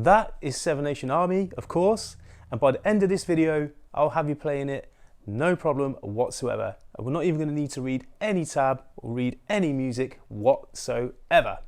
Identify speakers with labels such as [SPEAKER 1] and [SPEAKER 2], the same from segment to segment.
[SPEAKER 1] That is Seven Nation Army, of course, and by the end of this video, I'll have you playing it no problem whatsoever. We're not even going to need to read any tab or read any music whatsoever.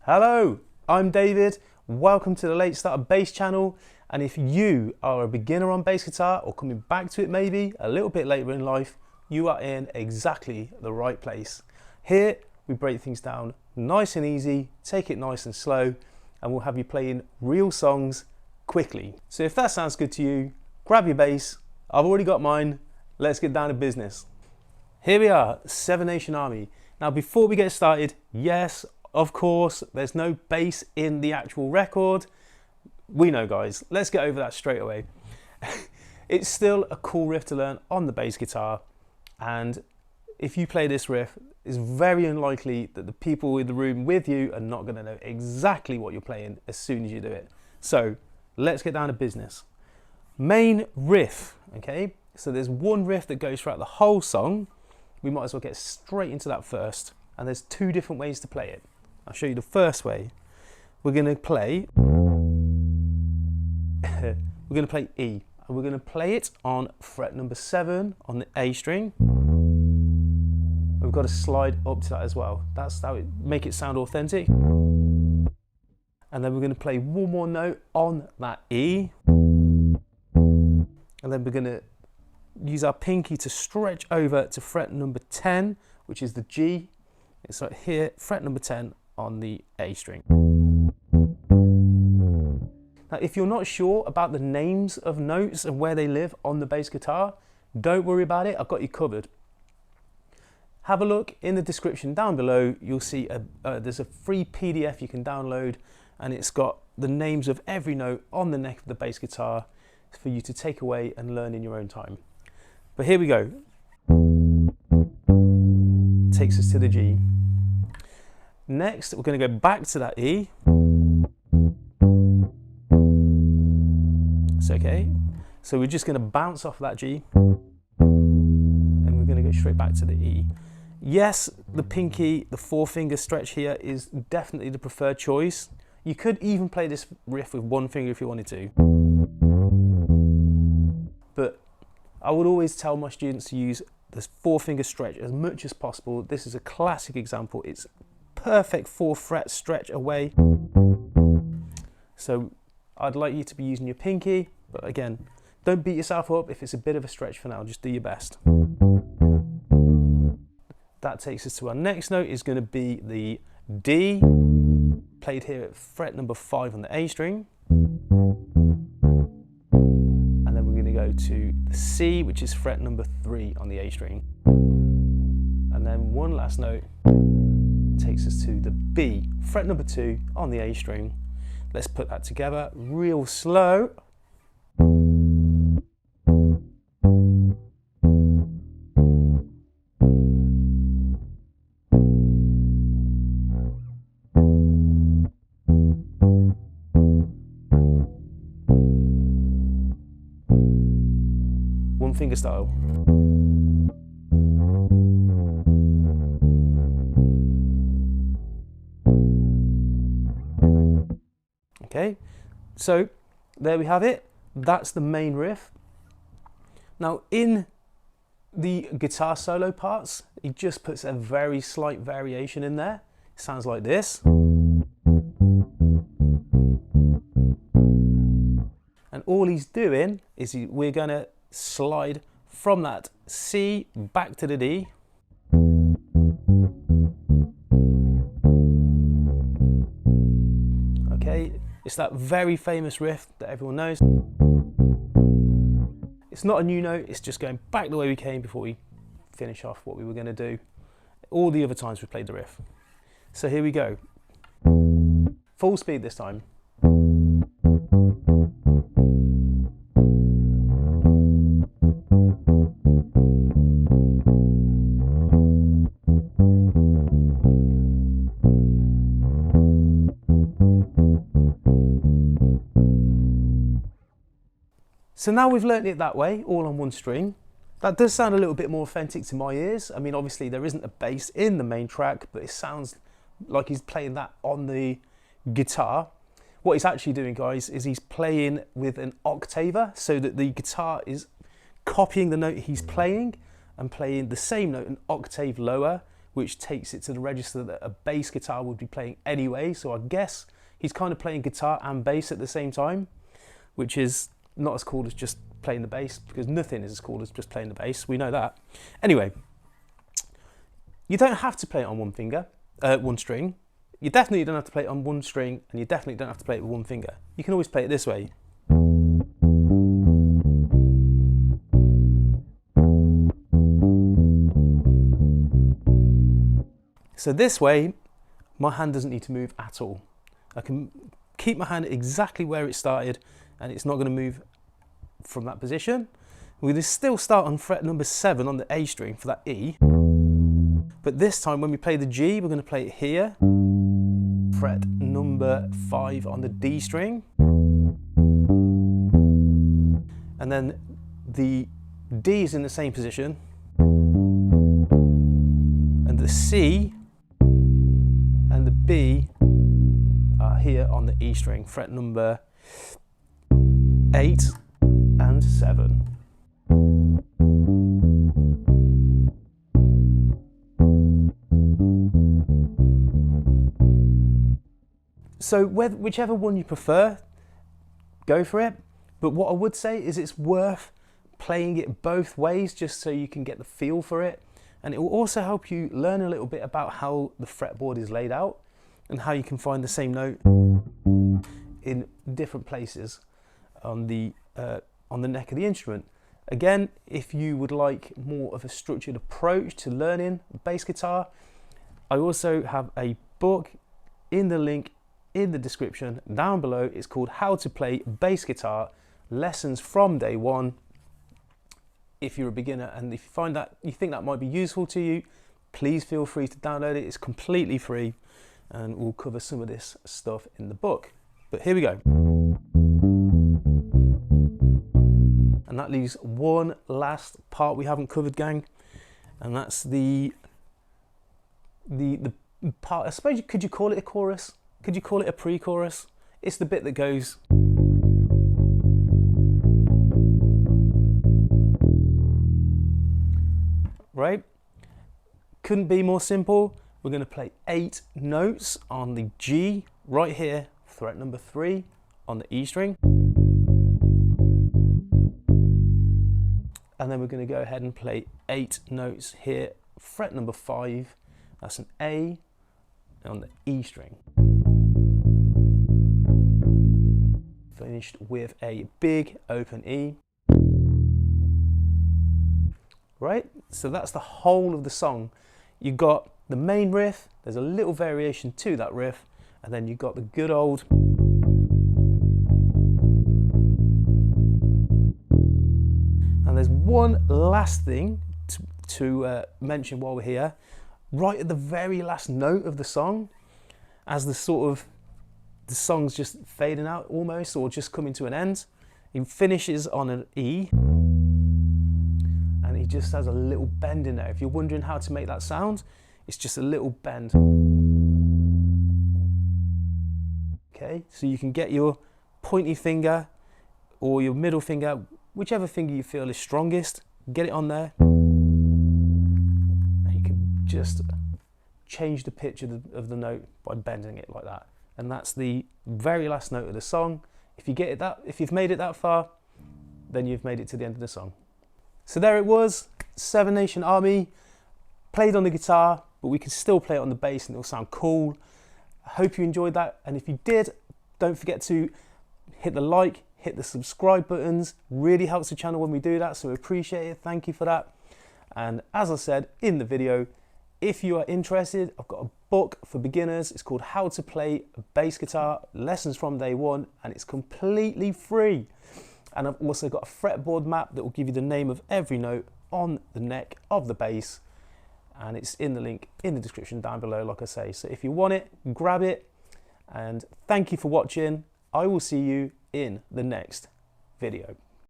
[SPEAKER 1] Hello, I'm David. Welcome to the Late Starter Bass channel. And if you are a beginner on bass guitar or coming back to it maybe a little bit later in life, you are in exactly the right place. Here we break things down nice and easy, take it nice and slow, and we'll have you playing real songs quickly. So if that sounds good to you, grab your bass. I've already got mine. Let's get down to business. Here we are, Seven Nation Army. Now before we get started, yes, of course, there's no bass in the actual record. We know, guys. Let's get over that straight away. It's still a cool riff to learn on the bass guitar, and if you play this riff, it's very unlikely that the people in the room with you are not going to know exactly what you're playing as soon as you do it. So let's get down to business. Main riff, okay? So there's one riff that goes throughout the whole song. We might as well get straight into that first. And there's two different ways to play it. I'll show you the first way. We're going to play E, and we're going to play it on fret number 7 on the A string. We've got to slide up to that as well. That's how it make it sound authentic. And then we're going to play one more note on that E. And then we're going to use our pinky to stretch over to fret number 10, which is the G. It's right here, fret number 10 on the A string. Now, if you're not sure about the names of notes and where they live on the bass guitar, don't worry about it. I've got you covered. Have a look in the description down below. You'll see there's a free PDF you can download, and it's got the names of every note on the neck of the bass guitar for you to take away and learn in your own time. But here we go. Takes us to the G. Next, we're going to go back to that E. It's okay. So we're just going to bounce off that G, and we're going to go straight back to the E. Yes, the pinky, the forefinger stretch here is definitely the preferred choice. You could even play this riff with one finger if you wanted to. But I would always tell my students to use this forefinger stretch as much as possible. This is a classic example. It's perfect 4-fret stretch away. So I'd like you to be using your pinky, but again, don't beat yourself up if it's a bit of a stretch for now. Just do your best. That takes us to our next note, is going to be the D, played here at fret number 5 on the A string. And then we're going to go to the C, which is fret number 3 on the A string. And then one last note takes us to the B, fret number 2 on the A string. Let's put that together real slow. One finger style. Okay, so there we have it. That's the main riff. Now in the guitar solo parts, he just puts a very slight variation in there. It sounds like this. And all he's doing is we're going to slide from that C back to the D. Okay, it's that very famous riff that everyone knows. It's not a new note, it's just going back the way we came before we finish off what we were going to do all the other times we played the riff. So here we go. Full speed this time. So now we've learnt it that way, all on one string. That does sound a little bit more authentic to my ears. I mean, obviously there isn't a bass in the main track, but it sounds like he's playing that on the guitar. what he's actually doing, guys, is he's playing with an octaver so that the guitar is copying the note he's playing and playing the same note an octave lower, which takes it to the register that a bass guitar would be playing anyway. So I guess he's kind of playing guitar and bass at the same time, which is not as cool as just playing the bass, because nothing is as cool as just playing the bass. We know that. Anyway, you don't have to play it on one finger, one string. You definitely don't have to play it on one string, and you definitely don't have to play it with one finger. You can always play it this way. So this way, my hand doesn't need to move at all. I can keep my hand exactly where it started, and it's not going to move from that position. We're going to still start on fret number 7 on the A string for that E. But this time when we play the G, we're going to play it here. Fret number 5 on the D string. And then the D is in the same position. And the C and the B are here on the E string, fret number 8 and 7. So whichever one you prefer, go for it. But what I would say is it's worth playing it both ways just so you can get the feel for it. And it will also help you learn a little bit about how the fretboard is laid out and how you can find the same note in different places on the neck of the instrument. Again, if you would like more of a structured approach to learning bass guitar, I also have a book in the link in the description down below. It's called How to Play Bass Guitar, Lessons from Day One. If you're a beginner and if you think that might be useful to you, please feel free to download it. It's completely free, and we'll cover some of this stuff in the book. But here we go. And that leaves one last part we haven't covered, gang, and that's the part, I suppose, could you call it a chorus? Could you call it a pre-chorus? It's the bit that goes. Right? Couldn't be more simple. We're going to play 8 notes on the G right here, fret number 3 on the E string. And then we're going to go ahead and play 8 notes here, fret number 5, that's an A, on the E string. Finished with a big open E. Right, so that's the whole of the song. You got the main riff, there's a little variation to that riff, and then you got the good old and there's one last thing to mention while we're here. Right at the very last note of the song, as the song's just fading out almost, or just coming to an end, he finishes on an E, and he just has a little bend in there. If you're wondering how to make that sound, it's just a little bend. Okay, so you can get your pointy finger or your middle finger, whichever finger you feel is strongest, get it on there, and you can just change the pitch of the note by bending it like that. And that's the very last note of the song. If you've made it that far, then you've made it to the end of the song. So there it was, Seven Nation Army, played on the guitar, but we can still play it on the bass and it'll sound cool. I hope you enjoyed that, and if you did, don't forget to hit the like, hit the subscribe buttons. Really helps the channel when we do that, so we appreciate it. Thank you for that. And as I said in the video, if you are interested, I've got a book for beginners. It's called How to Play Bass Guitar, Lessons from Day One, and it's completely free. And I've also got a fretboard map that will give you the name of every note on the neck of the bass, and it's in the link in the description down below, like I say. So if you want it, grab it, and thank you for watching. I will see you in the next video.